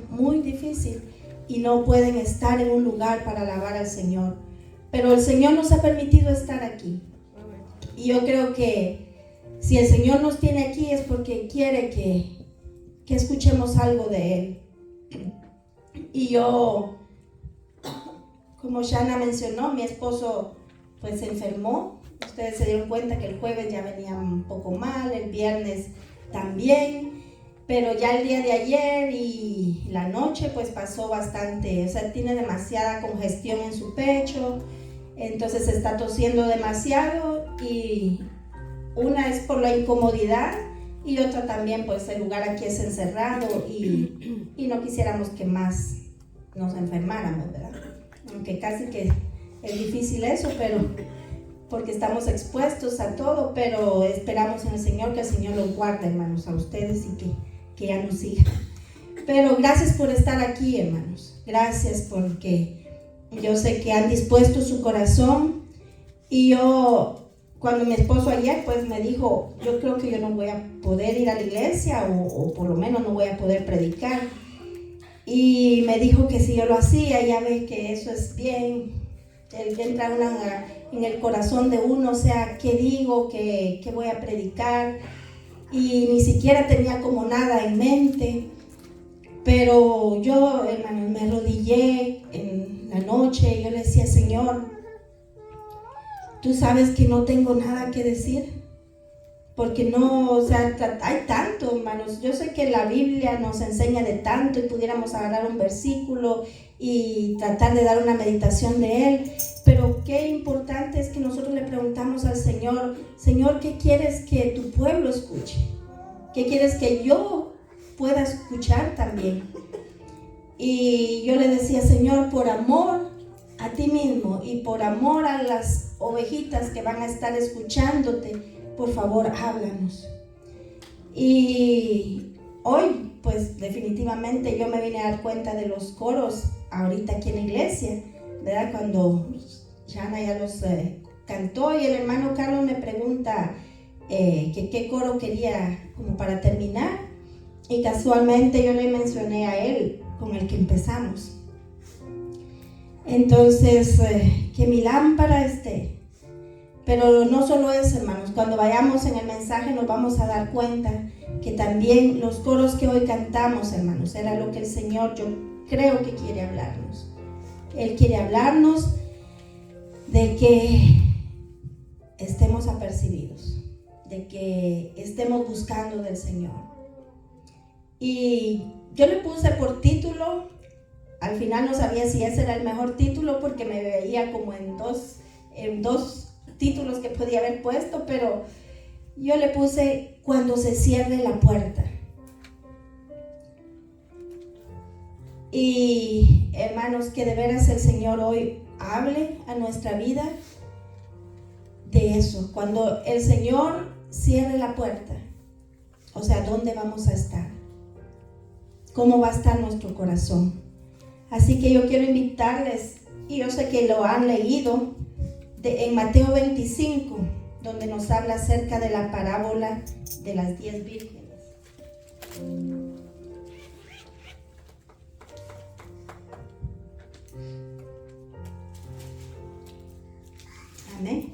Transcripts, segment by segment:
muy difícil y no pueden estar en un lugar para alabar al Señor. Pero el Señor nos ha permitido estar aquí. Y yo creo que si el Señor nos tiene aquí es porque quiere que escuchemos algo de Él. Y yo, como Shana mencionó, mi esposo pues se enfermó. Ustedes se dieron cuenta que el jueves ya venía un poco mal, el viernes también, pero ya el día de ayer y la noche pues pasó bastante, o sea, tiene demasiada congestión en su pecho, entonces está tosiendo demasiado, y una es por la incomodidad y otra también pues el lugar aquí es encerrado y no quisiéramos que más nos enfermáramos, ¿verdad? Aunque casi que es difícil eso, pero porque estamos expuestos a todo, pero esperamos en el Señor que el Señor los guarde, hermanos, a ustedes y que ya nos siga. Pero gracias por estar aquí, hermanos. Gracias porque yo sé que han dispuesto su corazón. Y yo, cuando mi esposo ayer pues me dijo, yo creo que yo no voy a poder ir a la iglesia o por lo menos no voy a poder predicar. Y me dijo que si yo lo hacía, ya ve que eso es bien. Entra en el corazón de uno, o sea, ¿qué digo? ¿Qué voy a predicar? Y ni siquiera tenía como nada en mente. Pero yo, hermanos, me arrodillé en la noche y yo le decía, Señor, tú sabes que no tengo nada que decir. Porque no, o sea, hay tanto, hermanos. Yo sé que la Biblia nos enseña de tanto y pudiéramos agarrar un versículo y tratar de dar una meditación de él. Pero qué importante es que nosotros le preguntamos al Señor, Señor, ¿qué quieres que tu pueblo escuche? ¿Qué quieres que yo pueda escuchar también? Y yo le decía, Señor, por amor a ti mismo y por amor a las ovejitas que van a estar escuchándote, por favor, háblanos. Y hoy, pues definitivamente yo me vine a dar cuenta de los coros ahorita aquí en la iglesia, ¿verdad? Cuando Shana ya los cantó y el hermano Carlos me pregunta que qué coro quería como para terminar, y casualmente yo le mencioné a él con el que empezamos. Entonces, que mi lámpara esté. Pero no solo eso, hermanos, cuando vayamos en el mensaje nos vamos a dar cuenta que también los coros que hoy cantamos, hermanos, era lo que el Señor, yo creo que quiere hablarnos. Él quiere hablarnos de que estemos apercibidos, de que estemos buscando del Señor. Y yo le puse por título, al final no sabía si ese era el mejor título porque me veía como en dos títulos que podía haber puesto, pero yo le puse cuando se cierre la puerta. Y hermanos, que de veras el Señor hoy hable a nuestra vida de eso, cuando el Señor cierre la puerta, o sea, ¿dónde vamos a estar? ¿Cómo va a estar nuestro corazón? Así que yo quiero invitarles, y yo sé que lo han leído, en Mateo 25, donde nos habla acerca de la parábola de las 10 vírgenes. Amén.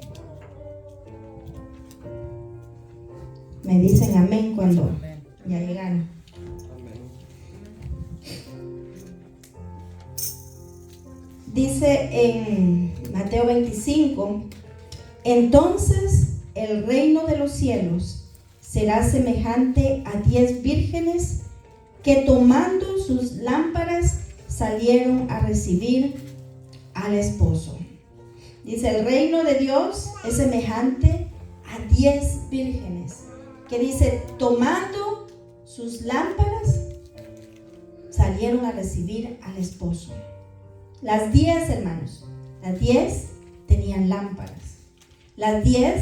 Me dicen amén cuando ya llegaron. Dice en Mateo 25, entonces el reino de los cielos será semejante a 10 vírgenes que tomando sus lámparas salieron a recibir al esposo. Dice, el reino de Dios es semejante a 10 vírgenes que dice, tomando sus lámparas salieron a recibir al esposo. Las 10, hermanos, las 10 tenían lámparas. Las 10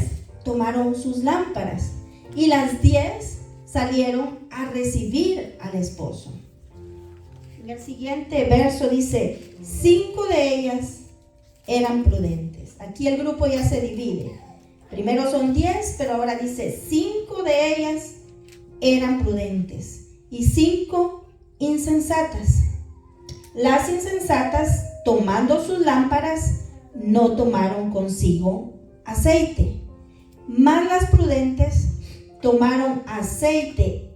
tomaron sus lámparas y las 10 salieron a recibir al esposo. En el siguiente verso dice, 5 de ellas eran prudentes. Aquí el grupo ya se divide. Primero son 10, pero ahora dice 5 de ellas eran prudentes y 5 insensatas. Las insensatas, tomando sus lámparas, no tomaron consigo aceite, mas las prudentes tomaron aceite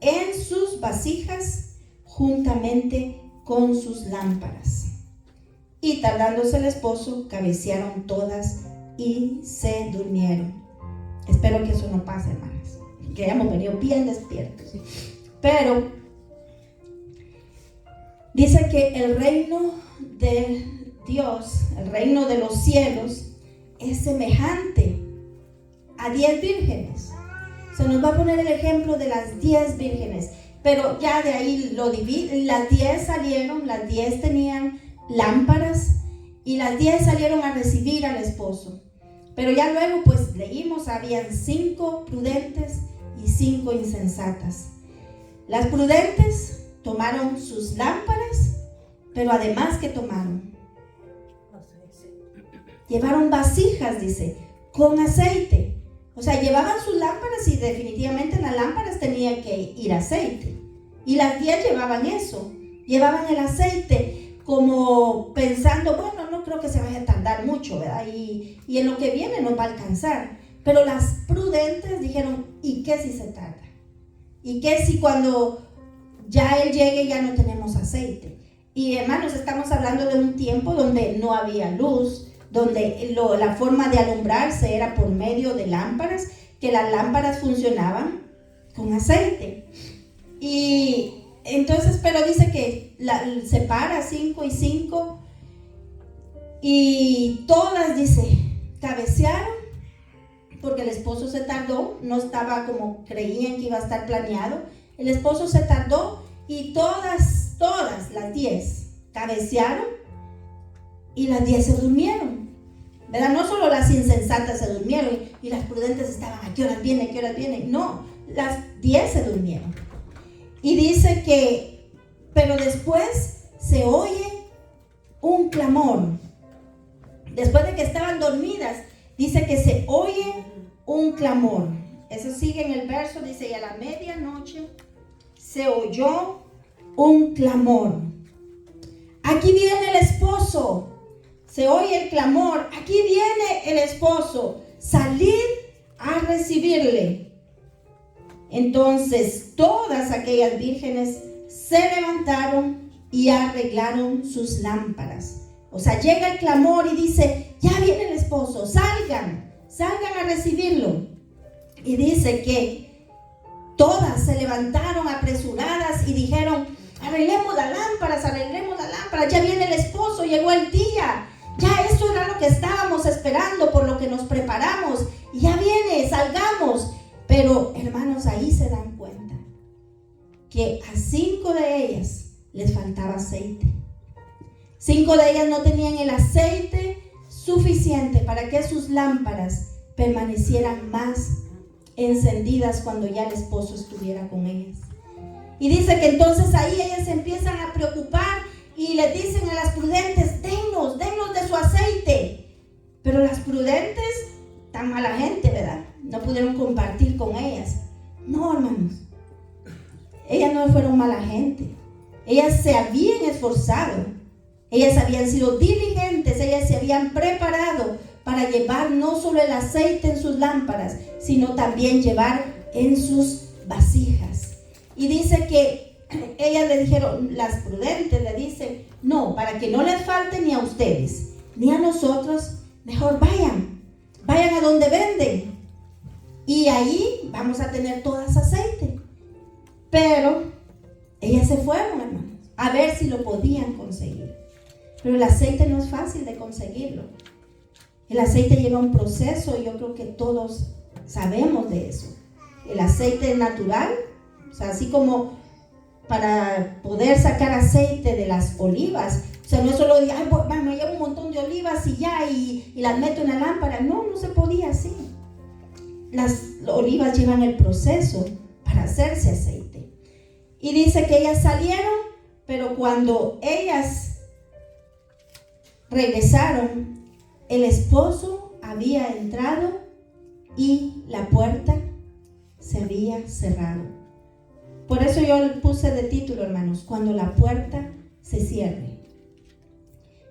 en sus vasijas juntamente con sus lámparas. Y tardándose el esposo, cabecearon todas y se durmieron. Espero que eso no pase, hermanas, que hayamos venido bien despiertos. Pero dice que el reino de Dios, el reino de los cielos, es semejante a 10 vírgenes. Se nos va a poner el ejemplo de las 10 vírgenes, pero ya de ahí lo divide. Las 10 salieron, las 10 tenían lámparas y las 10 salieron a recibir al esposo. Pero ya luego pues leímos, habían 5 prudentes y 5 insensatas. Las prudentes tomaron sus lámparas, pero además que tomaron, llevaron vasijas, dice, con aceite. O sea, llevaban sus lámparas y definitivamente en las lámparas tenía que ir aceite. Y las 10 llevaban eso, llevaban el aceite como pensando, bueno, no creo que se vaya a tardar mucho, ¿verdad? Y en lo que viene nos va a alcanzar. Pero las prudentes dijeron, ¿y qué si se tarda? ¿Y qué si cuando ya él llegue ya no tenemos aceite? Y hermanos, estamos hablando de un tiempo donde no había luz, donde la forma de alumbrarse era por medio de lámparas, que las lámparas funcionaban con aceite. Y entonces, pero dice que separa 5 y 5, y todas, dice, cabecearon, porque el esposo se tardó, no estaba como creían que iba a estar planeado. El esposo se tardó y todas las 10 cabecearon y las 10 se durmieron, ¿verdad? No solo las insensatas se durmieron y las prudentes estaban, ¿a qué horas viene? ¿A qué horas viene? No, las 10 se durmieron. Y dice que, pero después se oye un clamor. Después de que estaban dormidas, dice que se oye un clamor. Eso sigue en el verso, dice, y a la medianoche se oyó un clamor. Aquí viene el esposo. Se oye el clamor. Aquí viene el esposo. Salid a recibirle. Entonces todas aquellas vírgenes se levantaron y arreglaron sus lámparas. O sea, llega el clamor y dice, ya viene el esposo, salgan a recibirlo. Y dice que todas se levantaron apresuradas y dijeron, arreglemos las lámparas, ya viene el esposo, llegó el día, ya eso era lo que estábamos esperando, por lo que nos preparamos, y ya viene, salgamos. Pero hermanos, ahí se dan cuenta que a 5 de ellas les faltaba aceite. 5 de ellas no tenían el aceite suficiente para que sus lámparas permanecieran más encendidas cuando ya el esposo estuviera con ellas. Y dice que entonces ahí ellas se empiezan a preocupar y les dicen a las prudentes, denos de su aceite. Pero las prudentes, tan mala gente, ¿verdad? No pudieron compartir con ellas. No, hermanos, ellas no fueron mala gente. Ellas se habían esforzado, ellas habían sido diligentes, ellas se habían preparado para llevar no solo el aceite en sus lámparas, sino también llevar en sus vasijas. Y dice que ellas le dijeron, las prudentes le dicen, no, para que no les falte ni a ustedes, ni a nosotros, mejor vayan a donde venden. Y ahí vamos a tener todas aceite. Pero ellas se fueron, hermanos, a ver si lo podían conseguir. Pero el aceite no es fácil de conseguirlo. El aceite lleva un proceso y yo creo que todos sabemos de eso. El aceite natural, o sea, así como para poder sacar aceite de las olivas, o sea, no es solo de, me llevo un montón de olivas y ya, y las meto en la lámpara. No se podía así. Las olivas llevan el proceso para hacerse aceite. Y dice que ellas salieron, pero cuando ellas regresaron, el esposo había entrado y la puerta se había cerrado. Por eso yo puse de título, hermanos, cuando la puerta se cierre.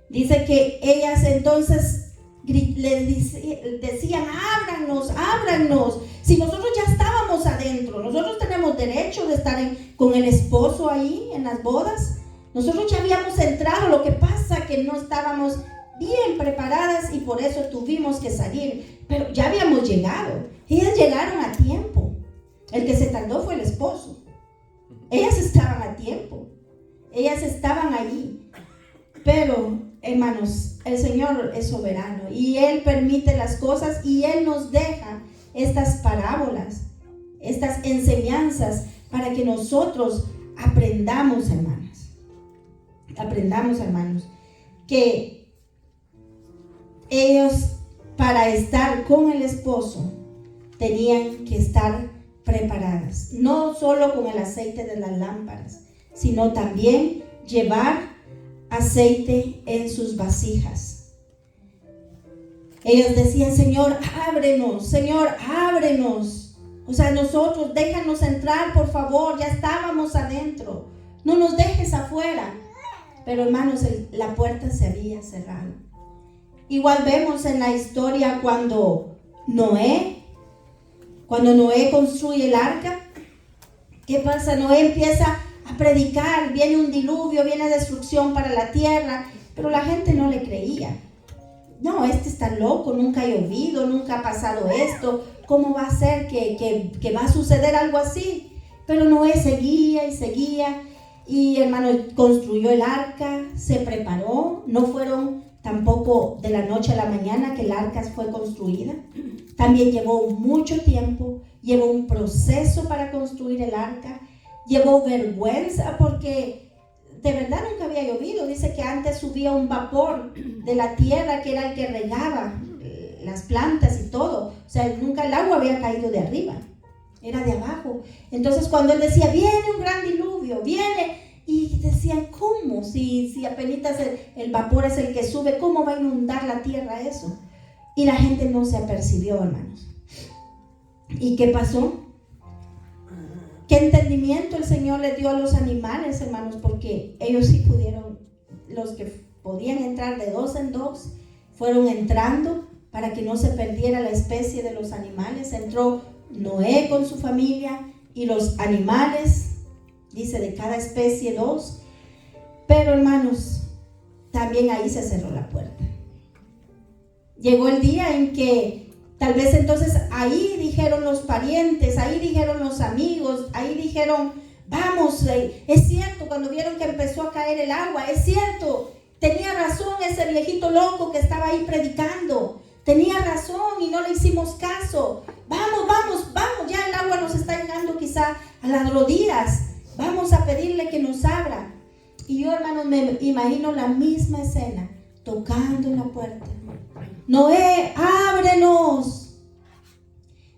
Dice que ellas entonces le decían, ábranos, ábranos. Si nosotros ya estábamos adentro, nosotros tenemos derecho de estar con el esposo ahí en las bodas. Nosotros ya habíamos entrado, lo que pasa que no estábamos bien preparadas y por eso tuvimos que salir. Pero ya habíamos llegado. Ellas llegaron a tiempo. El que se tardó fue el esposo. Ellas estaban a tiempo. Ellas estaban allí. Pero, hermanos, el Señor es soberano y Él permite las cosas y Él nos deja estas parábolas, estas enseñanzas para que nosotros aprendamos, hermanas. Aprendamos, hermanos, que ellos para estar con el esposo tenían que estar preparadas, no solo con el aceite de las lámparas, sino también llevar aceite en sus vasijas. Ellos decían, Señor, ábrenos, Señor, ábrenos. O sea, nosotros, déjanos entrar, por favor, ya estábamos adentro, no nos dejes afuera. Pero hermanos, la puerta se había cerrado. Igual vemos en la historia cuando Noé construye el arca. ¿Qué pasa? Noé empieza a predicar, viene un diluvio, viene destrucción para la tierra, pero la gente no le creía. No, este está loco, nunca ha llovido, nunca ha pasado esto, ¿cómo va a ser que va a suceder algo así? Pero Noé seguía y seguía, y hermano, construyó el arca, se preparó, no fueron tampoco de la noche a la mañana que el arca fue construida, también llevó mucho tiempo, llevó un proceso para construir el arca, llevó vergüenza porque de verdad nunca había llovido. Dice que antes subía un vapor de la tierra que era el que regaba las plantas y todo. O sea, nunca el agua había caído de arriba, era de abajo. Entonces cuando él decía, viene un gran diluvio, viene, y decían, ¿cómo? Si apenas el vapor es el que sube, ¿cómo va a inundar la tierra eso? Y la gente no se apercibió, hermanos. ¿Y qué pasó? ¿Qué entendimiento el Señor le dio a los animales, hermanos? Porque ellos sí pudieron, los que podían entrar de dos en dos, fueron entrando para que no se perdiera la especie de los animales. Entró Noé con su familia y los animales, dice de cada especie dos. Pero hermanos, también ahí se cerró la puerta. Llegó el día en que tal vez entonces ahí dijeron los parientes, ahí dijeron los amigos, ahí dijeron, vamos, es cierto, cuando vieron que empezó a caer el agua, es cierto, tenía razón ese viejito loco que estaba ahí predicando, tenía razón y no le hicimos caso, vamos, ya el agua nos está llegando quizá a las rodillas, vamos a pedirle que nos abra. Y yo, hermanos, me imagino la misma escena, tocando en la puerta. Noé, ábrenos.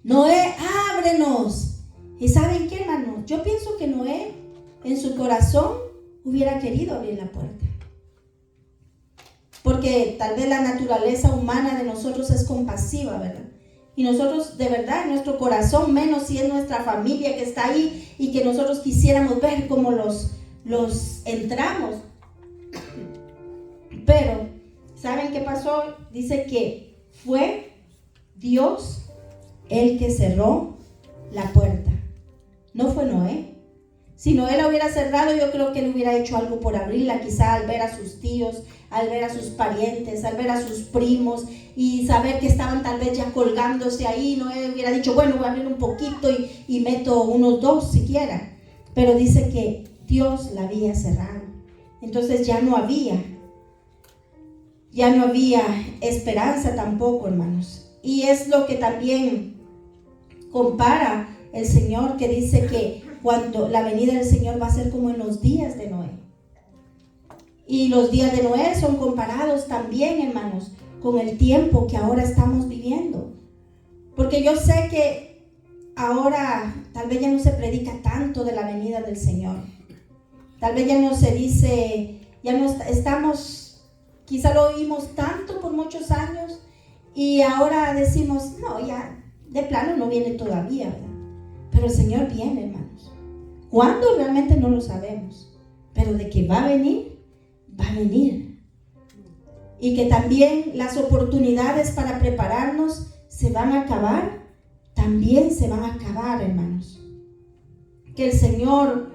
Noé, ábrenos. ¿Y saben qué, hermanos? Yo pienso que Noé, en su corazón, hubiera querido abrir la puerta. Porque tal vez la naturaleza humana de nosotros es compasiva, ¿verdad? Y nosotros, de verdad, en nuestro corazón, menos si es nuestra familia que está ahí y que nosotros quisiéramos ver cómo los entramos. Pero, ¿saben qué pasó? Dice que fue Dios el que cerró la puerta. No fue Noé. Si Noé la hubiera cerrado, yo creo que él hubiera hecho algo por abrirla, quizá al ver a sus tíos, al ver a sus parientes, al ver a sus primos y saber que estaban tal vez ya colgándose ahí. Noé hubiera dicho, bueno, voy a abrir un poquito y meto unos dos siquiera. Pero dice que Dios la había cerrado. Entonces ya no había esperanza tampoco, hermanos. Y es lo que también compara el Señor, que dice que cuando la venida del Señor va a ser como en los días de Noé. Y los días de Noé son comparados también, hermanos, con el tiempo que ahora estamos viviendo. Porque yo sé que ahora tal vez ya no se predica tanto de la venida del Señor. Tal vez ya no se dice, ya no estamos, quizá lo oímos tanto por muchos años y ahora decimos, no, ya de plano no viene todavía, ¿verdad? Pero el Señor viene, hermanos. ¿Cuándo? Realmente no lo sabemos, pero de que va a venir, va a venir. Y que también las oportunidades para prepararnos se van a acabar, también se van a acabar, hermanos. Que el Señor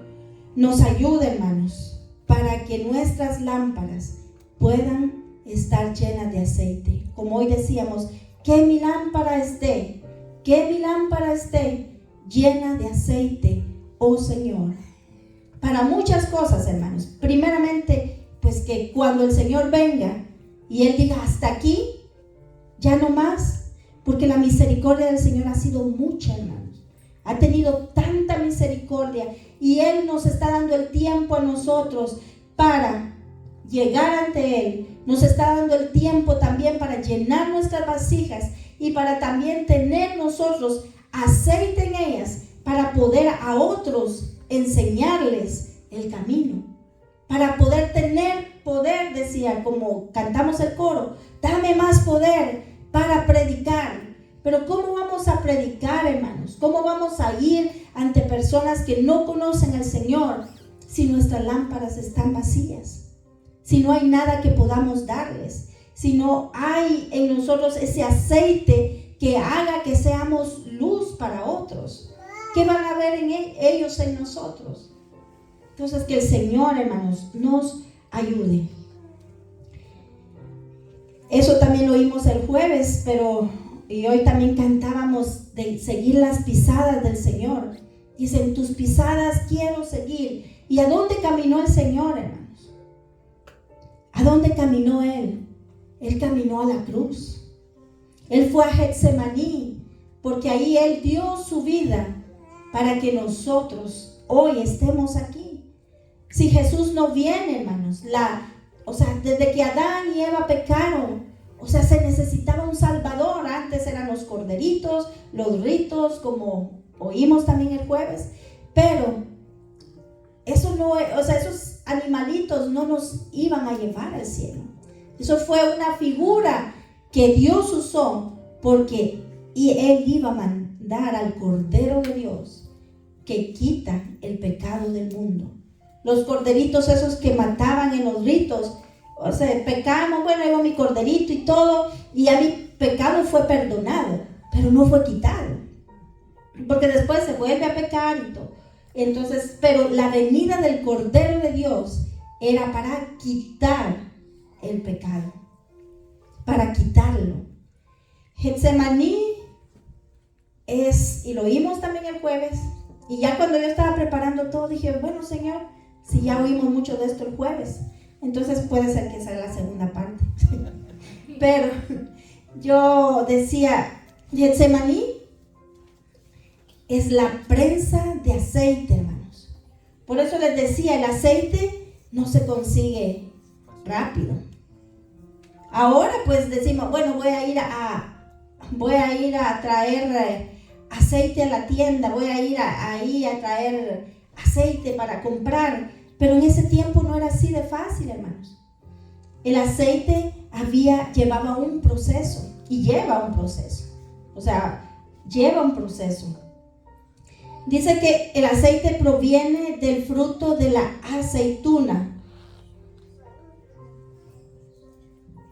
nos ayude, hermanos, para que nuestras lámparas puedan estar llenas de aceite. Como hoy decíamos, que mi lámpara esté llena de aceite, oh Señor. Para muchas cosas, hermanos. Primeramente, pues que cuando el Señor venga y Él diga hasta aquí, ya no más, porque la misericordia del Señor ha sido mucha, hermanos. Ha tenido tanta misericordia y Él nos está dando el tiempo a nosotros para llegar ante Él. Nos está dando el tiempo también para llenar nuestras vasijas y para también tener nosotros aceite en ellas para poder a otros enseñarles el camino. Para poder tener poder, decía, como cantamos el coro, dame más poder para predicar. Pero ¿cómo vamos a predicar, hermanos? ¿Cómo vamos a ir ante personas que no conocen al Señor si nuestras lámparas están vacías? Si no hay nada que podamos darles, si no hay en nosotros ese aceite que haga que seamos luz para otros. ¿Qué van a ver en ellos en nosotros? Entonces que el Señor, hermanos, nos ayude. Eso también lo oímos el jueves, y hoy también cantábamos de seguir las pisadas del Señor. Dicen, tus pisadas quiero seguir. ¿Y a dónde caminó el Señor, hermanos? ¿A dónde caminó Él? Él caminó a la cruz. Él fue a Getsemaní, porque ahí Él dio su vida para que nosotros hoy estemos aquí. Si Jesús no viene, hermanos, desde que Adán y Eva pecaron, se necesitaba un Salvador. Antes eran los corderitos, los ritos, como oímos también el jueves, pero eso no, esos animalitos no nos iban a llevar al cielo. Eso fue una figura que Dios usó y Él iba a mandar al Cordero de Dios que quita el pecado del mundo. Los corderitos esos que mataban en los ritos, pecamos, bueno, llevo mi corderito y todo, y a mi pecado fue perdonado, pero no fue quitado, porque después se vuelve a pecar y todo. Entonces, pero la venida del Cordero de Dios era para quitar el pecado, para quitarlo. Getsemaní y lo oímos también el jueves, y ya cuando yo estaba preparando todo dije, bueno, Señor, si ya oímos mucho de esto el jueves, entonces puede ser que sea la segunda parte. Pero yo decía, Getsemaní es la prensa de aceite, hermanos. Por eso les decía, el aceite no se consigue rápido. Ahora pues decimos, bueno, voy a ir a traer aceite a la tienda, voy a ir ahí a traer aceite para comprar. Pero en ese tiempo no era así de fácil, hermanos. El aceite llevaba un proceso y lleva un proceso. Lleva un proceso. Dice que el aceite proviene del fruto de la aceituna.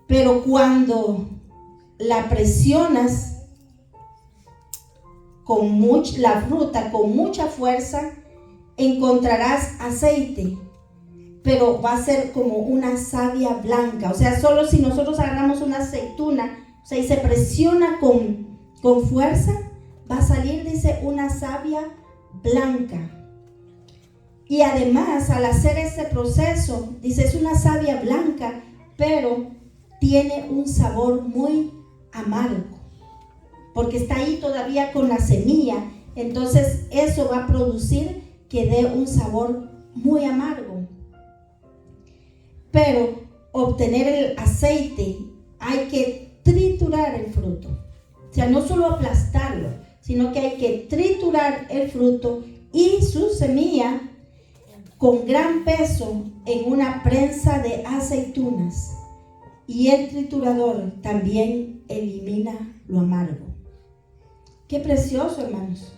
Pero cuando la presionas la fruta con mucha fuerza, encontrarás aceite, pero va a ser como una savia blanca. Solo si nosotros agarramos una aceituna, y se presiona con fuerza, va a salir, dice, una savia blanca. Y además, al hacer ese proceso, dice, es una savia blanca, pero tiene un sabor muy amargo, porque está ahí todavía con la semilla. Entonces eso va a producir que dé un sabor muy amargo. Pero obtener el aceite hay que triturar el fruto. No solo aplastarlo, sino que hay que triturar el fruto y su semilla con gran peso en una prensa de aceitunas. Y el triturador también elimina lo amargo. Qué precioso, hermanos.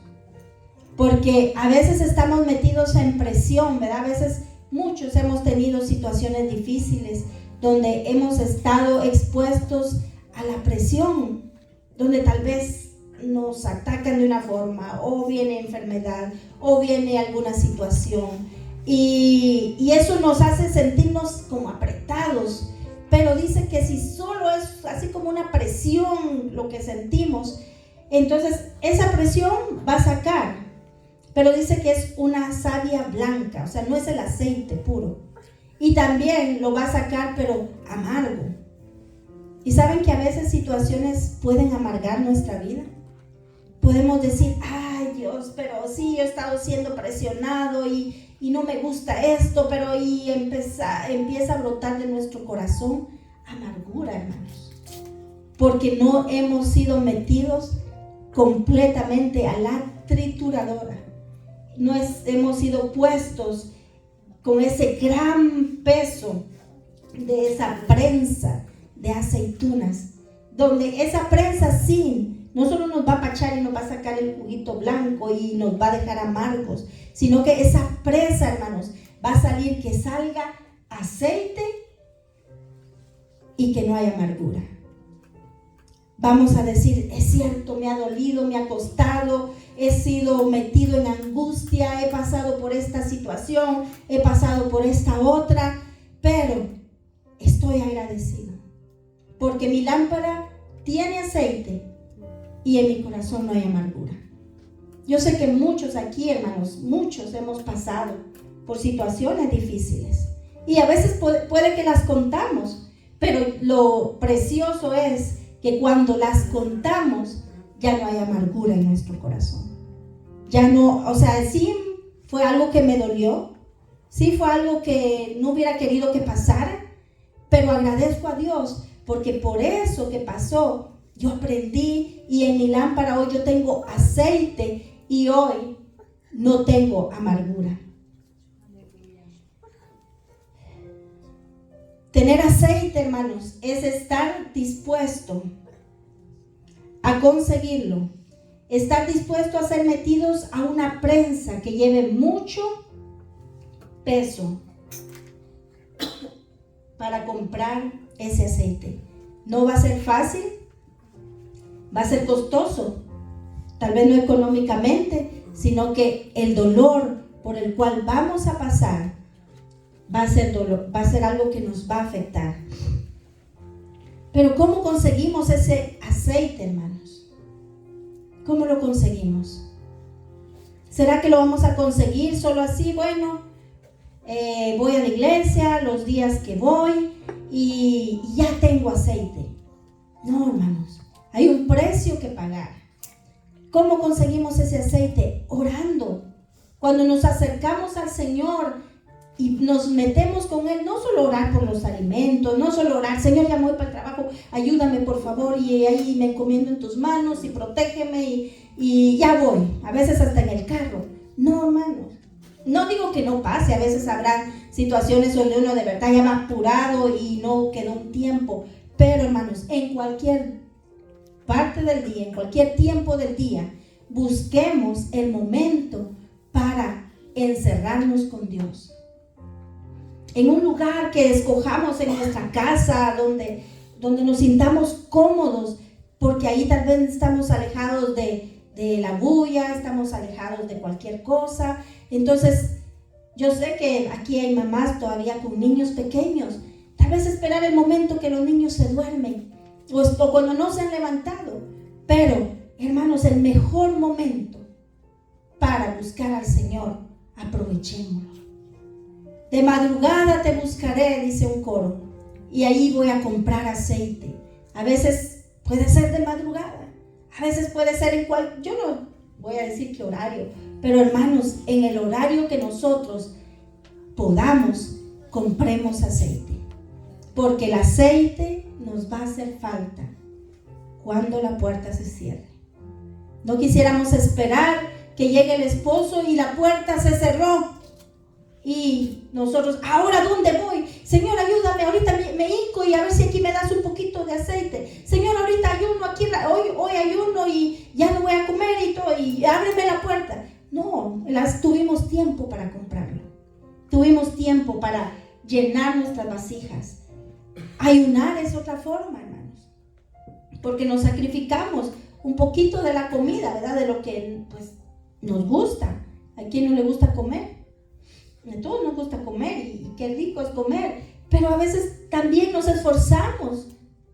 porque a veces estamos metidos en presión, ¿verdad? A veces muchos hemos tenido situaciones difíciles donde hemos estado expuestos a la presión, donde tal vez nos atacan de una forma, o viene enfermedad, o viene alguna situación, y eso nos hace sentirnos como apretados. Pero dice que si solo es así como una presión lo que sentimos, entonces esa presión va a sacar, pero dice que es una savia blanca, o sea, no es el aceite puro, y también lo va a sacar, pero amargo. Y saben que a veces situaciones pueden amargar nuestra vida. Podemos decir, ay Dios, pero sí, yo he estado siendo presionado y no me gusta esto, pero empieza a brotar de nuestro corazón amargura, hermanos, porque no hemos sido metidos completamente a la trituradora, no hemos sido puestos con ese gran peso de esa prensa de aceitunas, donde esa prensa sí, no solo nos va a pachar y nos va a sacar el juguito blanco y nos va a dejar amargos, sino que esa prensa, hermanos, va a salir que salga aceite y que no haya amargura. Vamos a decir, es cierto, me ha dolido, me ha costado, he sido metido en angustia, he pasado por esta situación, he pasado por esta otra, pero estoy agradecido, porque mi lámpara tiene aceite y en mi corazón no hay amargura. Yo sé que muchos aquí, hermanos, muchos hemos pasado por situaciones difíciles y a veces puede que las contamos, pero lo precioso es que cuando las contamos ya no hay amargura en nuestro corazón. Ya no, o sea, sí fue algo que me dolió, sí fue algo que no hubiera querido que pasara, pero agradezco a Dios porque por eso que pasó yo aprendí y en mi lámpara hoy yo tengo aceite y hoy no tengo amargura. Tener aceite, hermanos, es estar dispuesto a conseguirlo, estar dispuesto a ser metidos a una prensa que lleve mucho peso para comprar ese aceite. No va a ser fácil, va a ser costoso, tal vez no económicamente, sino que el dolor por el cual vamos a pasar va a ser algo que nos va a afectar. Pero ¿cómo conseguimos ese aceite, hermanos? ¿Cómo lo conseguimos? ¿Será que lo vamos a conseguir solo así? Bueno, voy a la iglesia los días que voy y ya tengo aceite. No, hermanos, hay un precio que pagar. ¿Cómo conseguimos ese aceite? Orando. Cuando nos acercamos al Señor y nos metemos con Él, no solo orar por los alimentos, no solo orar, Señor, ya me voy para el trabajo, ayúdame por favor, y ahí me encomiendo en tus manos y protégeme y ya voy, a veces hasta en el carro. No, hermanos, no digo que no pase, a veces habrá situaciones donde uno de verdad ya va apurado y no quedó un tiempo, pero hermanos, en cualquier parte del día, en cualquier tiempo del día, busquemos el momento para encerrarnos con Dios. En un lugar que escojamos en nuestra casa, donde nos sintamos cómodos, porque ahí tal vez estamos alejados de la bulla, estamos alejados de cualquier cosa. Entonces, yo sé que aquí hay mamás todavía con niños pequeños, tal vez esperar el momento que los niños se duermen, o cuando no se han levantado. Pero, hermanos, el mejor momento para buscar al Señor, aprovechémoslo. De madrugada te buscaré, dice un coro, y ahí voy a comprar aceite. A veces puede ser de madrugada, a veces puede ser yo no voy a decir qué horario, pero hermanos, en el horario que nosotros podamos, compremos aceite, porque el aceite nos va a hacer falta cuando la puerta se cierre. No quisiéramos esperar que llegue el esposo y la puerta se cerró. Y nosotros, ¿ahora dónde voy? Señor, ayúdame, ahorita me hinco y a ver si aquí me das un poquito de aceite. Señor, ahorita ayuno, hoy ayuno y ya no voy a comer y todo, y ábreme la puerta. No, tiempo para comprarlo. Tuvimos tiempo para llenar nuestras vasijas. Ayunar es otra forma, hermanos, porque nos sacrificamos un poquito de la comida, ¿verdad? De lo que pues nos gusta. ¿A quién no le gusta comer? A todos nos gusta comer y qué rico es comer, pero a veces también nos esforzamos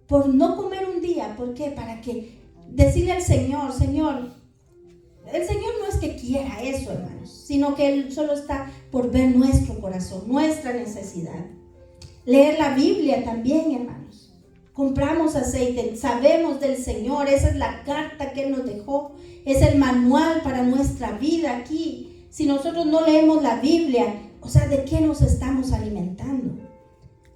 por no comer un día. ¿Por qué? Para que decirle al Señor, Señor, el Señor no es que quiera eso, hermanos, sino que Él solo está por ver nuestro corazón, nuestra necesidad. Leer la Biblia también, hermanos. Compramos aceite, sabemos del Señor, esa es la carta que Él nos dejó, es el manual para nuestra vida aquí. Si nosotros no leemos la Biblia, o sea, ¿de qué nos estamos alimentando?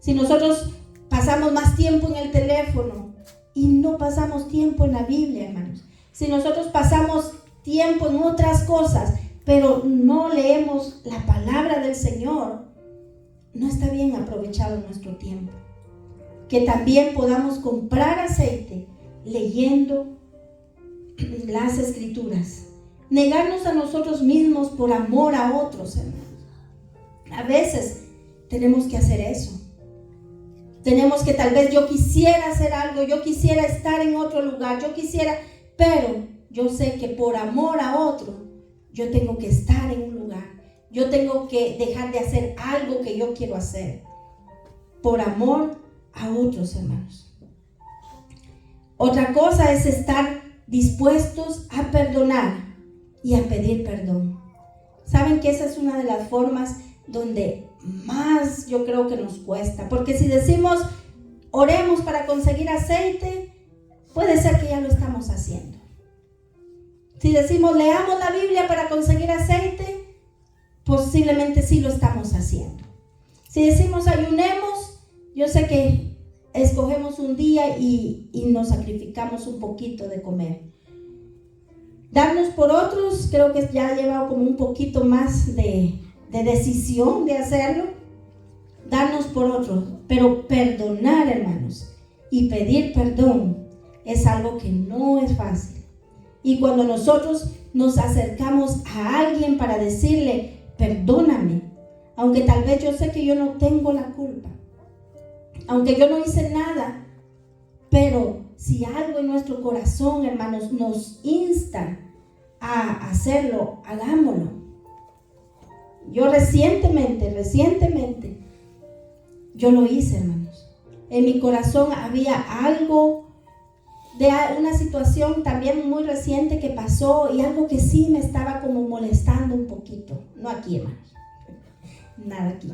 Si nosotros pasamos más tiempo en el teléfono y no pasamos tiempo en la Biblia, hermanos. Si nosotros pasamos tiempo en otras cosas, pero no leemos la palabra del Señor, no está bien aprovechado nuestro tiempo. Que también podamos comprar aceite leyendo las Escrituras. Negarnos a nosotros mismos por amor a otros, hermanos. A veces tenemos que hacer eso. Tenemos que tal vez yo quisiera hacer algo, yo quisiera estar en otro lugar, yo quisiera, pero yo sé que por amor a otro, yo tengo que estar en un lugar. Yo tengo que dejar de hacer algo que yo quiero hacer. Por amor a otros, hermanos. Otra cosa es estar dispuestos a perdonar y a pedir perdón. Saben que esa es una de las formas donde más yo creo que nos cuesta, porque si decimos oremos para conseguir aceite, puede ser que ya lo estamos haciendo. Si decimos leamos la Biblia para conseguir aceite, posiblemente sí lo estamos haciendo. Si decimos ayunemos, yo sé que escogemos un día y nos sacrificamos un poquito de comer. Darnos por otros, creo que ya ha llevado como un poquito más de decisión de hacerlo. Darnos por otros, pero perdonar, hermanos, y pedir perdón es algo que no es fácil. Y cuando nosotros nos acercamos a alguien para decirle, perdóname, aunque tal vez yo sé que yo no tengo la culpa, aunque yo no hice nada, pero si algo en nuestro corazón, hermanos, nos insta a hacerlo, hagámoslo. Yo recientemente, yo lo hice, hermanos. En mi corazón había algo de una situación también muy reciente que pasó y algo que sí me estaba como molestando un poquito. No aquí, hermanos. Nada aquí.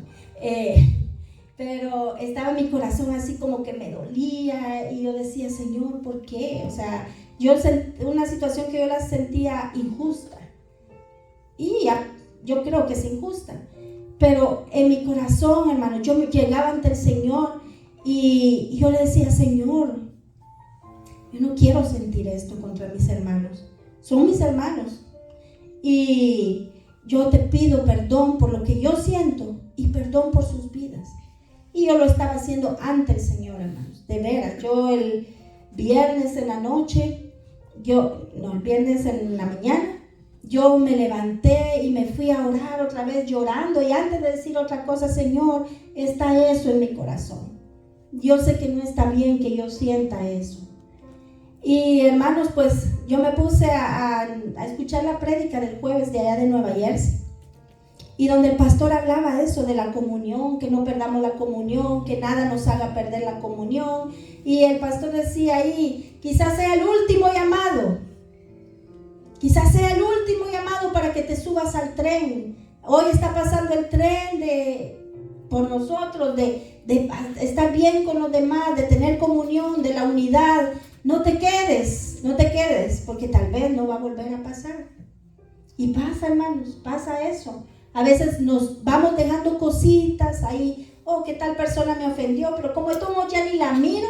Pero estaba en mi corazón así como que me dolía y yo decía, Señor, ¿por qué? O sea, una situación que yo la sentía injusta. Y yo creo que es injusta. Pero en mi corazón, hermano, yo llegaba ante el Señor y yo le decía, Señor, yo no quiero sentir esto contra mis hermanos. Son mis hermanos. Y yo te pido perdón por lo que yo siento y perdón por sus vidas. Y yo lo estaba haciendo ante el Señor, hermanos. De veras, yo el viernes en la noche, el viernes en la mañana, yo me levanté y me fui a orar otra vez llorando. Y antes de decir otra cosa, Señor, está eso en mi corazón. Yo sé que no está bien que yo sienta eso. Y hermanos, pues yo me puse a escuchar la prédica del jueves de allá de Nueva Jersey. Y donde el pastor hablaba eso de la comunión, que no perdamos la comunión, que nada nos haga perder la comunión. Y el pastor decía ahí, quizás sea el último llamado. Quizás sea el último llamado para que te subas al tren. Hoy está pasando el tren por nosotros, de estar bien con los demás, de tener comunión, de la unidad. No te quedes, porque tal vez no va a volver a pasar. Y pasa, hermanos, pasa eso. A veces nos vamos dejando cositas ahí. Oh, que tal persona me ofendió, pero como de todo modo ya ni la miro,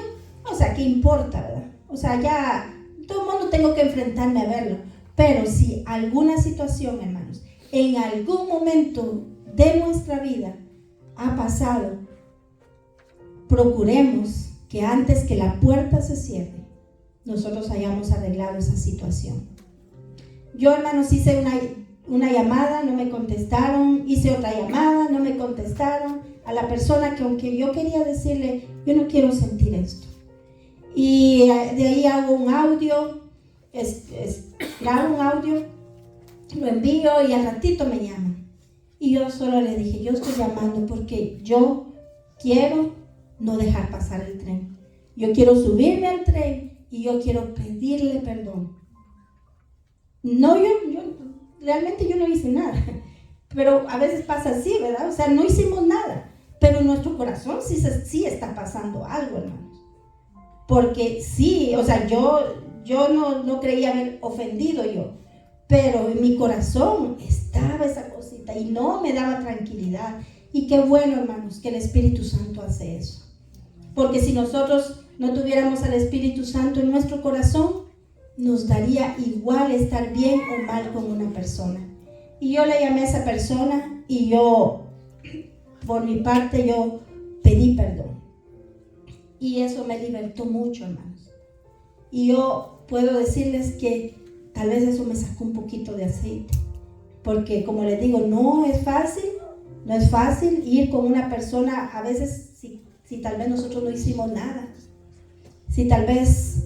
o sea, ¿qué importa, verdad? O sea, ya, de todo modo tengo que enfrentarme a verlo. Pero si alguna situación, hermanos, en algún momento de nuestra vida ha pasado, procuremos que antes que la puerta se cierre, nosotros hayamos arreglado esa situación. Yo, hermanos, hice una llamada, no me contestaron, hice otra llamada, no me contestaron, a la persona que aunque yo quería decirle, yo no quiero sentir esto. Y de ahí hago un audio, grabo un audio, lo envío y al ratito me llaman. Y yo solo le dije, yo estoy llamando porque yo quiero no dejar pasar el tren. Yo quiero subirme al tren y yo quiero pedirle perdón. No, realmente yo no hice nada, pero a veces pasa así, ¿verdad? O sea, no hicimos nada, pero en nuestro corazón sí está pasando algo, hermanos. Porque sí, o sea, yo no creía haber ofendido yo, pero en mi corazón estaba esa cosita y no me daba tranquilidad. Y qué bueno, hermanos, que el Espíritu Santo hace eso. Porque si nosotros no tuviéramos al Espíritu Santo en nuestro corazón, nos daría igual estar bien o mal con una persona. Y yo le llamé a esa persona y yo, por mi parte, yo pedí perdón. Y eso me libertó mucho, hermanos. Y yo puedo decirles que tal vez eso me sacó un poquito de aceite. Porque como les digo, no es fácil ir con una persona, a veces si tal vez nosotros no hicimos nada. Si tal vez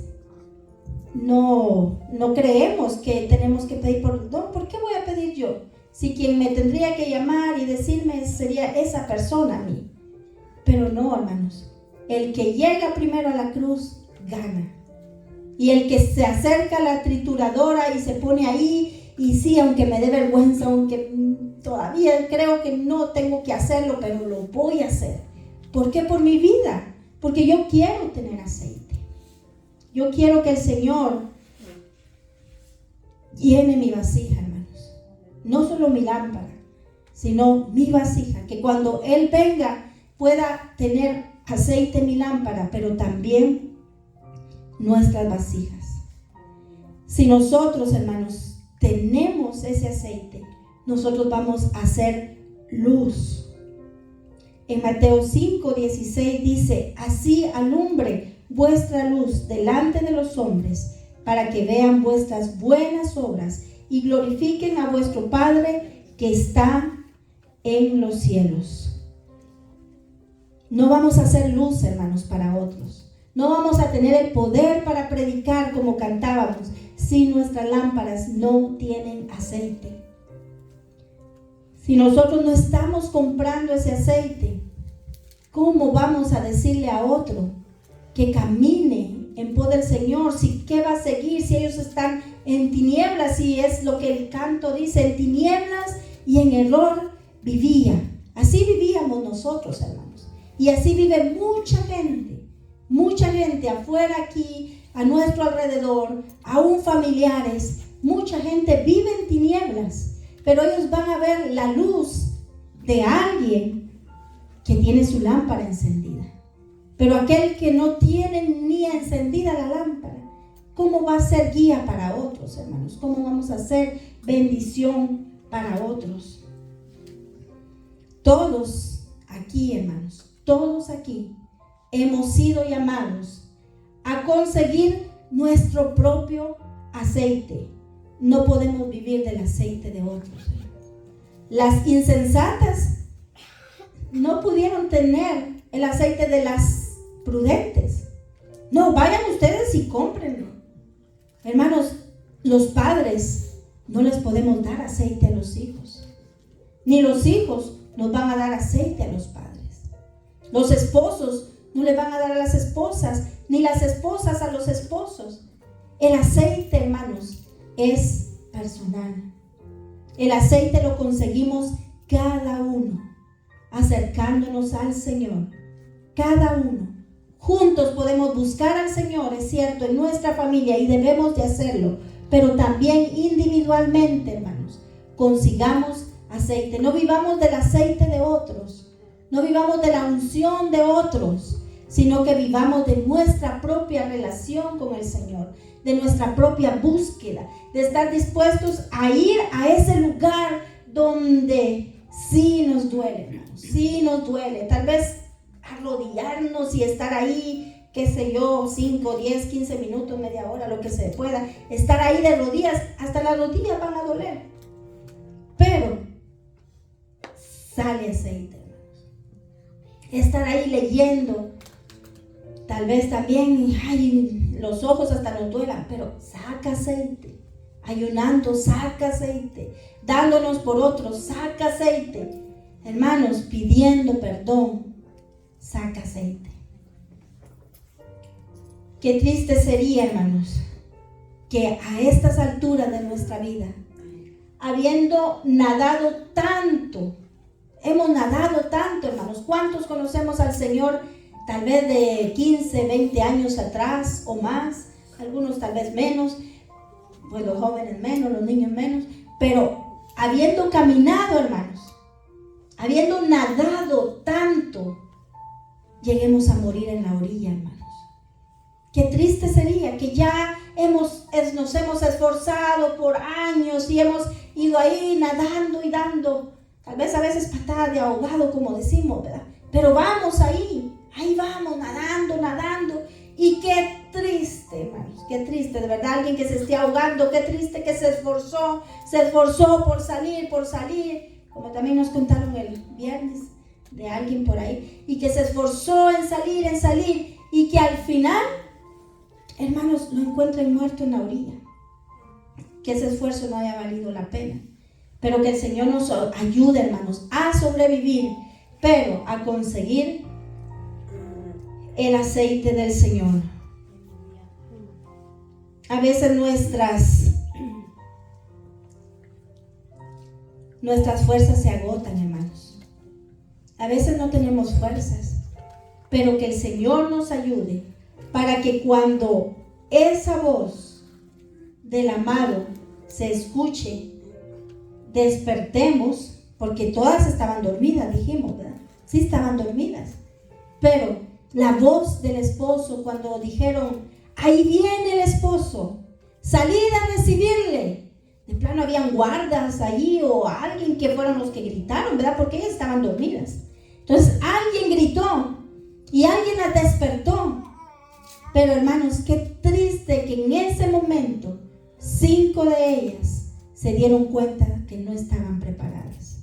no creemos que tenemos que pedir perdón, ¿por qué voy a pedir yo? Si quien me tendría que llamar y decirme sería esa persona a mí. Pero no, hermanos, el que llega primero a la cruz gana. Y el que se acerca a la trituradora y se pone ahí, y sí, aunque me dé vergüenza, aunque todavía creo que no tengo que hacerlo, pero lo voy a hacer. ¿Por qué? Por mi vida, porque yo quiero tener aceite. Yo quiero que el Señor llene mi vasija, hermanos. No solo mi lámpara, sino mi vasija. Que cuando Él venga pueda tener aceite en mi lámpara, pero también nuestras vasijas. Si nosotros, hermanos, tenemos ese aceite, nosotros vamos a hacer luz. En Mateo 5:16 dice, así alumbre vuestra luz delante de los hombres, para que vean vuestras buenas obras y glorifiquen a vuestro Padre que está en los cielos. No vamos a hacer luz, hermanos, para otros. No vamos a tener el poder para predicar como cantábamos si nuestras lámparas no tienen aceite. Si nosotros no estamos comprando ese aceite, ¿cómo vamos a decirle a otro que camine en pos del Señor? ¿Qué va a seguir si ellos están en tinieblas? Y es lo que el canto dice, en tinieblas y en error vivía. Así vivíamos nosotros, hermanos. Y así vive mucha gente afuera aquí, a nuestro alrededor, aún familiares. Mucha gente vive en tinieblas, pero ellos van a ver la luz de alguien que tiene su lámpara encendida. Pero aquel que no tiene ni encendida la lámpara, ¿cómo va a ser guía para otros, hermanos? ¿Cómo vamos a ser bendición para otros? Todos aquí, hermanos, todos aquí hemos sido llamados a conseguir nuestro propio aceite. No podemos vivir del aceite de otros. Las insensatas no pudieron tener el aceite de las prudentes. No, vayan ustedes y cómprenlo. Hermanos, los padres no les podemos dar aceite a los hijos, ni los hijos nos van a dar aceite a los padres. Los esposos no le van a dar a las esposas, ni las esposas a los esposos. El aceite, hermanos, es personal. El aceite lo conseguimos cada uno, acercándonos al Señor. Cada uno. Juntos podemos buscar al Señor, es cierto, en nuestra familia, y debemos de hacerlo, pero también individualmente, hermanos, consigamos aceite. No vivamos del aceite de otros, no vivamos de la unción de otros, sino que vivamos de nuestra propia relación con el Señor, de nuestra propia búsqueda, de estar dispuestos a ir a ese lugar donde sí nos duele, hermanos, sí nos duele. Tal vez arrodillarnos y estar ahí, qué sé yo, 5, 10, 15 minutos, media hora, lo que se pueda. Estar ahí de rodillas, hasta las rodillas van a doler. sale aceite, hermanos. Estar ahí leyendo, tal vez también, los ojos hasta nos duelan, pero saca aceite. Ayunando, saca aceite. Dándonos por otros, saca aceite. Hermanos, pidiendo perdón, saca aceite. Qué triste sería, hermanos, que a estas alturas de nuestra vida, habiendo nadado tanto, hemos nadado tanto, hermanos. ¿Cuántos conocemos al Señor? Tal vez de 15, 20 años atrás o más, algunos tal vez menos, pues los jóvenes menos, los niños menos, pero habiendo caminado, hermanos, habiendo nadado tanto, lleguemos a morir en la orilla, hermanos. Qué triste sería que ya nos hemos esforzado por años y hemos ido ahí nadando y dando, tal vez a veces patadas de ahogado, como decimos, ¿verdad? Pero vamos ahí vamos, nadando. Y qué triste, hermanos, qué triste, de verdad, alguien que se esté ahogando, qué triste que se esforzó por salir, como también nos contaron el viernes de alguien por ahí, y que se esforzó en salir, y que al final, hermanos, lo encuentren muerto en la orilla. Que ese esfuerzo no haya valido la pena, pero que el Señor nos ayude, hermanos, a sobrevivir, pero a conseguir el aceite del Señor. A veces nuestras fuerzas se agotan, hermanos. A veces no tenemos fuerzas, pero que el Señor nos ayude para que cuando esa voz del amado se escuche, despertemos, porque todas estaban dormidas, dijimos, ¿verdad? Sí estaban dormidas, pero la voz del esposo, cuando dijeron, ahí viene el esposo, salid a recibirle. De plano habían guardas ahí o alguien que fueron los que gritaron, ¿verdad? Porque ellas estaban dormidas. Entonces alguien gritó y alguien las despertó. Pero hermanos, qué triste que en ese momento 5 de ellas se dieron cuenta que no estaban preparadas.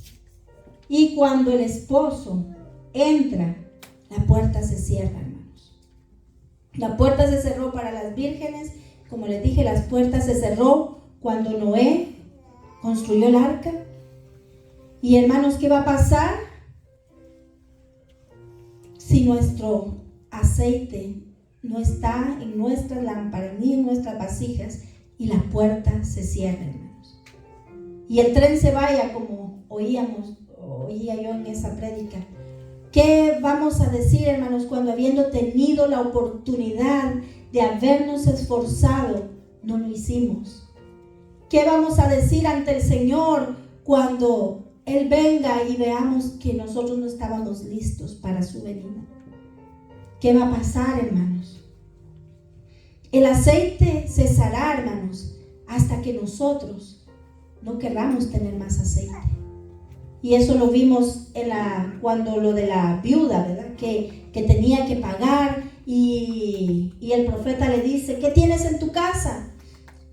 Y cuando el esposo entra, la puerta se cierra, hermanos. La puerta se cerró para las vírgenes. Como les dije, las puertas se cerró cuando Noé construyó el arca. Y hermanos, ¿qué va a pasar si nuestro aceite no está en nuestras lámparas ni en nuestras vasijas y la puerta se cierra, hermanos? Y el tren se vaya, como oía yo en esa prédica. ¿Qué vamos a decir, hermanos, cuando habiendo tenido la oportunidad de habernos esforzado, no lo hicimos? ¿Qué vamos a decir ante el Señor cuando Él venga y veamos que nosotros no estábamos listos para su venida? ¿Qué va a pasar, hermanos? El aceite cesará, hermanos, hasta que nosotros no querramos tener más aceite. Y eso lo vimos cuando lo de la viuda, ¿verdad? Que tenía que pagar y el profeta le dice, ¿qué tienes en tu casa?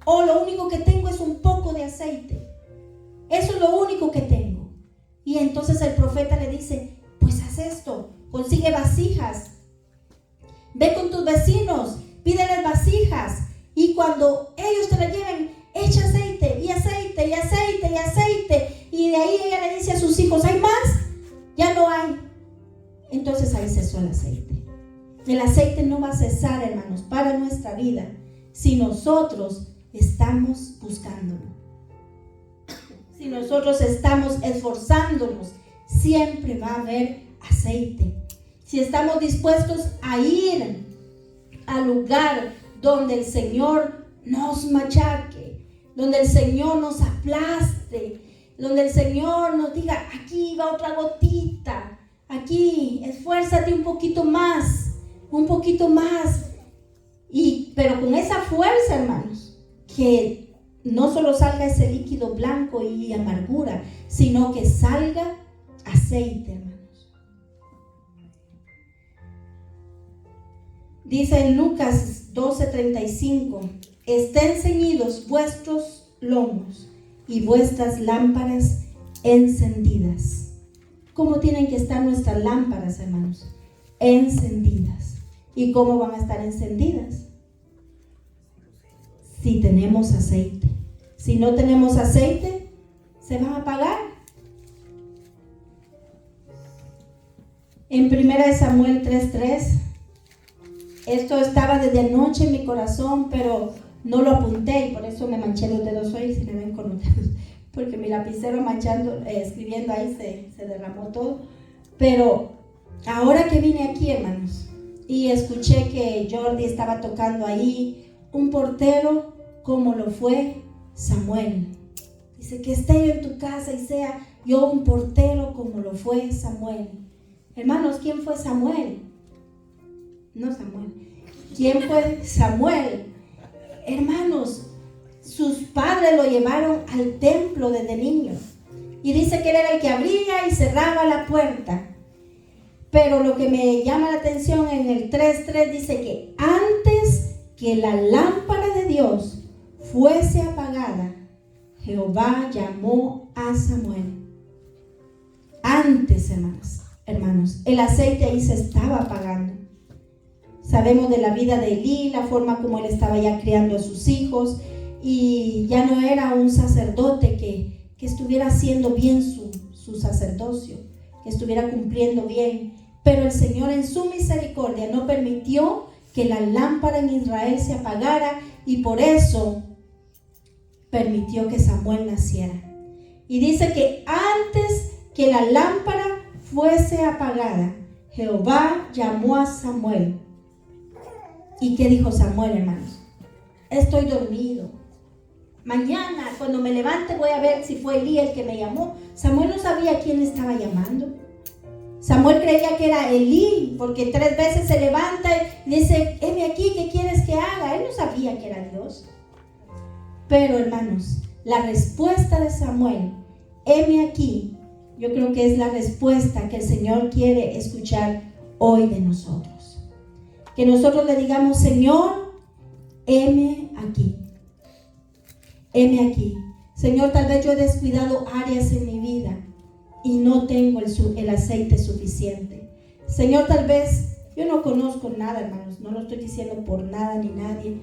Oh, lo único que tengo es un poco de aceite. Eso es lo único que tengo. Y entonces el profeta le dice, pues haz esto, consigue vasijas. Ve con tus vecinos, pídeles vasijas. Y cuando ellos te la lleven, echa aceite y aceite y aceite y aceite. Y de ahí ella le dice a sus hijos, ¿hay más? Ya no hay. Entonces ahí cesó el aceite. El aceite no va a cesar, hermanos, para nuestra vida si nosotros estamos buscándolo. Si nosotros estamos esforzándonos, siempre va a haber aceite. Si estamos dispuestos a ir al lugar donde el Señor nos machaque, donde el Señor nos aplaste, donde el Señor nos diga, aquí va otra gotita, aquí, esfuérzate un poquito más, pero con esa fuerza, hermanos, que no solo salga ese líquido blanco y amargura, sino que salga aceite, hermanos. Dice en Lucas 12:35, estén ceñidos vuestros lomos y vuestras lámparas encendidas. ¿Cómo tienen que estar nuestras lámparas, hermanos? Encendidas. ¿Y cómo van a estar encendidas? Si tenemos aceite. Si no tenemos aceite, se van a apagar. En 1 Samuel 3:3, esto estaba desde anoche en mi corazón, pero no lo apunté y por eso me manché los dedos hoy, si me ven con los dedos, porque mi lapicero manchando, escribiendo ahí se derramó todo. Pero ahora que vine aquí, hermanos, y escuché que Jordi estaba tocando ahí, un portero como lo fue Samuel. Dice que esté yo en tu casa y sea yo un portero como lo fue Samuel. Hermanos, ¿quién fue Samuel? No Samuel. ¿Quién fue Samuel? Hermanos, sus padres lo llevaron al templo desde niño. Y dice que él era el que abría y cerraba la puerta. Pero lo que me llama la atención en el 3:3 dice que antes que la lámpara de Dios fuese apagada, Jehová llamó a Samuel. Antes, hermanos, el aceite ahí se estaba apagando. Sabemos de la vida de Elí, la forma como él estaba ya criando a sus hijos, y ya no era un sacerdote que estuviera haciendo bien su sacerdocio, que estuviera cumpliendo bien. Pero el Señor en su misericordia no permitió que la lámpara en Israel se apagara, y por eso permitió que Samuel naciera. Y dice que antes que la lámpara fuese apagada, Jehová llamó a Samuel. ¿Y qué dijo Samuel, hermanos? Estoy dormido. Mañana, cuando me levante, voy a ver si fue Elí el que me llamó. Samuel no sabía quién le estaba llamando. Samuel creía que era Elí, porque 3 veces se levanta y dice, heme aquí, ¿qué quieres que haga? Él no sabía que era Dios. Pero, hermanos, la respuesta de Samuel, heme aquí, yo creo que es la respuesta que el Señor quiere escuchar hoy de nosotros. Que nosotros le digamos, Señor, heme aquí. Heme aquí. Señor, tal vez yo he descuidado áreas en mi vida y no tengo el aceite suficiente. Señor, tal vez yo no conozco nada, hermanos. No lo estoy diciendo por nada ni nadie.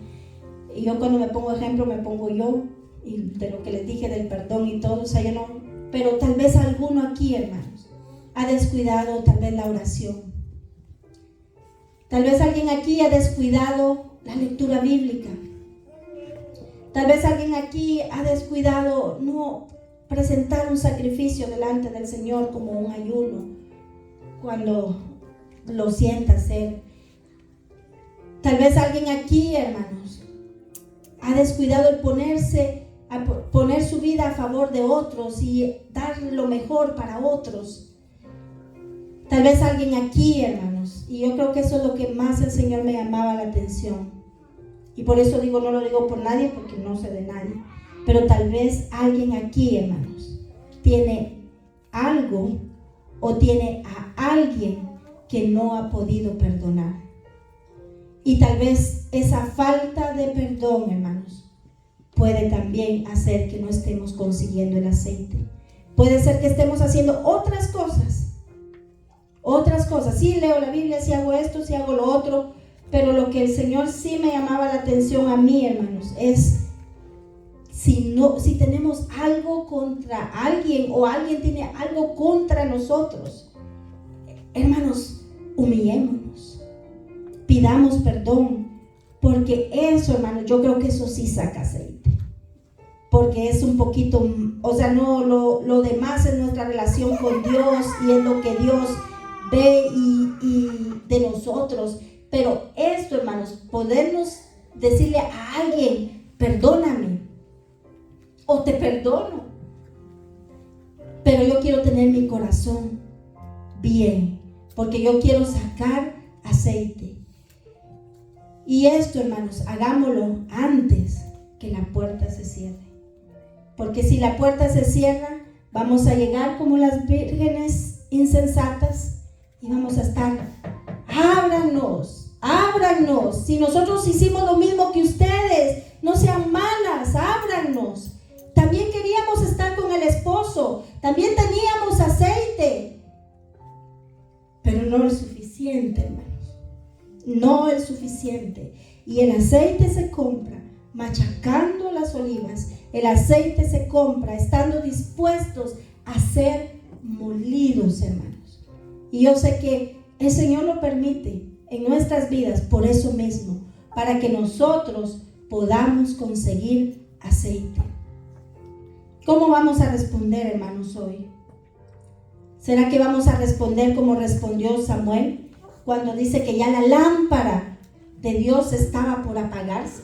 Y yo cuando me pongo ejemplo, me pongo yo. Y de lo que les dije del perdón y todo, o sea, yo no. Pero tal vez alguno aquí, hermanos, ha descuidado tal vez la oración. Tal vez alguien aquí ha descuidado la lectura bíblica. Tal vez alguien aquí ha descuidado no presentar un sacrificio delante del Señor como un ayuno cuando lo sienta hacer. Tal vez alguien aquí, hermanos, ha descuidado el poner su vida a favor de otros y dar lo mejor para otros. Tal vez alguien aquí, hermanos, y yo creo que eso es lo que más el Señor me llamaba la atención. Y por eso digo, no lo digo por nadie, porque no sé de nadie. Pero tal vez alguien aquí, hermanos, tiene algo o tiene a alguien que no ha podido perdonar. Y tal vez esa falta de perdón, hermanos, puede también hacer que no estemos consiguiendo el aceite. Puede ser que estemos haciendo otras cosas. Sí, leo la Biblia, sí hago esto, sí hago lo otro. Pero lo que el Señor sí me llamaba la atención a mí, hermanos, es si tenemos algo contra alguien o alguien tiene algo contra nosotros. Hermanos, humillémonos, pidamos perdón, porque eso, hermanos, yo creo que eso sí saca aceite. Porque es un poquito, o sea, no lo demás es nuestra relación con Dios y es lo que Dios ve y de nosotros. Pero esto, hermanos, podernos decirle a alguien, perdóname, o te perdono, pero yo quiero tener mi corazón bien, porque yo quiero sacar aceite. Y esto, hermanos, hagámoslo antes que la puerta se cierre. Porque si la puerta se cierra, vamos a llegar como las vírgenes insensatas y vamos a estar, ábranos. Si nosotros hicimos lo mismo que ustedes, no sean malas, ábranos. También queríamos estar con el esposo, también teníamos aceite, no el suficiente, hermanos. No el suficiente. Y el aceite se compra machacando las olivas. El aceite se compra estando dispuestos a ser molidos, hermanos. Y yo sé que el Señor lo permite en nuestras vidas por eso mismo, para que nosotros podamos conseguir aceite. ¿Cómo vamos a responder, hermanos, hoy? ¿Será que vamos a responder como respondió Samuel cuando dice que ya la lámpara de Dios estaba por apagarse?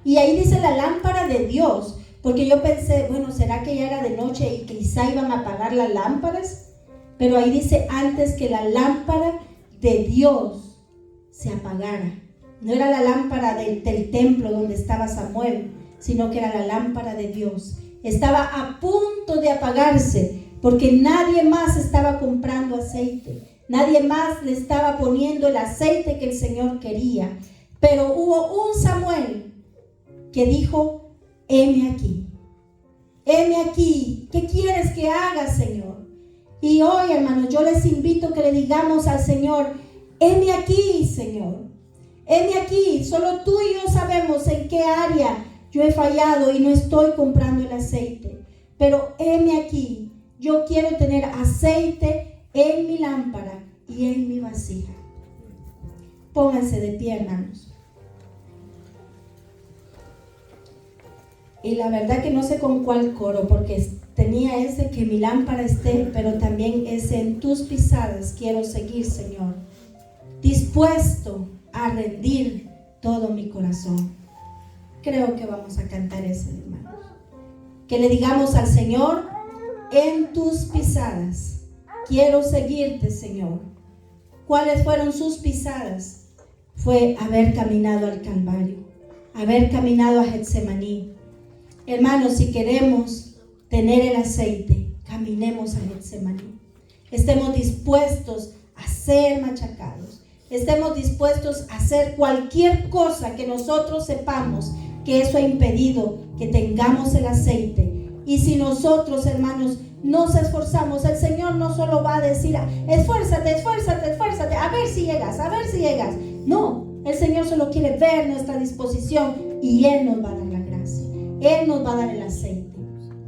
Y ahí dice la lámpara de Dios, porque yo pensé, bueno, ¿será que ya era de noche y quizá iban a apagar las lámparas? Pero ahí dice antes que la lámpara de Dios se apagara. No era la lámpara del templo donde estaba Samuel, sino que era la lámpara de Dios. Estaba a punto de apagarse, porque nadie más estaba comprando aceite. Nadie más le estaba poniendo el aceite que el Señor quería. Pero hubo un Samuel que dijo, heme aquí. Heme aquí. ¿Qué quieres que haga, Señor? Y hoy, hermanos, yo les invito que le digamos al Señor, heme aquí, Señor. Heme aquí. Solo tú y yo sabemos en qué área yo he fallado y no estoy comprando el aceite. Pero heme aquí. Yo quiero tener aceite en mi lámpara y en mi vasija. Pónganse de pie, hermanos. Y la verdad que no sé con cuál coro, porque tenía ese que mi lámpara esté, pero también ese en tus pisadas quiero seguir, Señor. Dispuesto a rendir todo mi corazón. Creo que vamos a cantar ese, hermanos. Que le digamos al Señor, en tus pisadas quiero seguirte, Señor. ¿Cuáles fueron sus pisadas? Fue haber caminado al Calvario, haber caminado a Getsemaní. Hermanos, si queremos tener el aceite, caminemos a Getsemaní. Estemos dispuestos a ser machacados. Estemos dispuestos a hacer cualquier cosa que nosotros sepamos que eso ha impedido que tengamos el aceite. Y si nosotros, hermanos, nos esforzamos, el Señor no solo va a decir, esfuérzate, esfuérzate, esfuérzate, a ver si llegas, a ver si llegas. No, el Señor solo quiere ver nuestra disposición y Él nos va a dar la gracia. Él nos va a dar el aceite.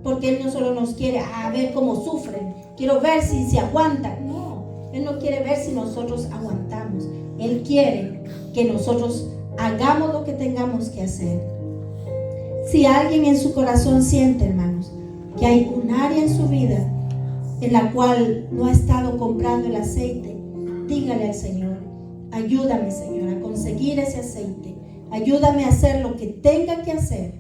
Porque Él no solo nos quiere a ver cómo sufren, quiero ver si se aguantan. No, Él no quiere ver si nosotros aguantamos. Él quiere que nosotros hagamos lo que tengamos que hacer. Si alguien en su corazón siente, hermanos, que hay un área en su vida en la cual no ha estado comprando el aceite, dígale al Señor, ayúdame, Señor, a conseguir ese aceite. Ayúdame a hacer lo que tenga que hacer,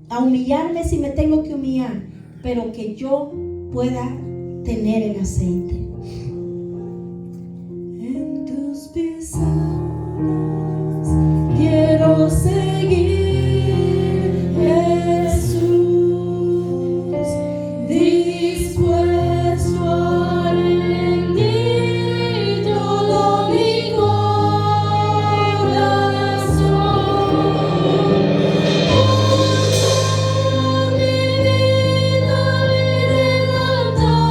a humillarme si me tengo que humillar, pero que yo pueda tener el aceite. En tus pisadas quiero seguir, Jesús, dispuesto a rendir todo mi corazón. Mi vida en el altar.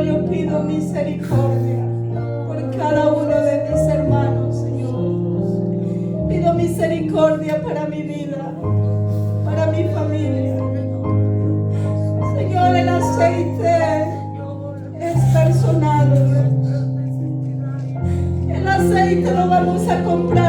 yo pido misericordia por cada uno de mis hermanos, Señor. Pido misericordia para mi vida, para mi familia. Señor, el aceite es personal. El aceite lo vamos a comprar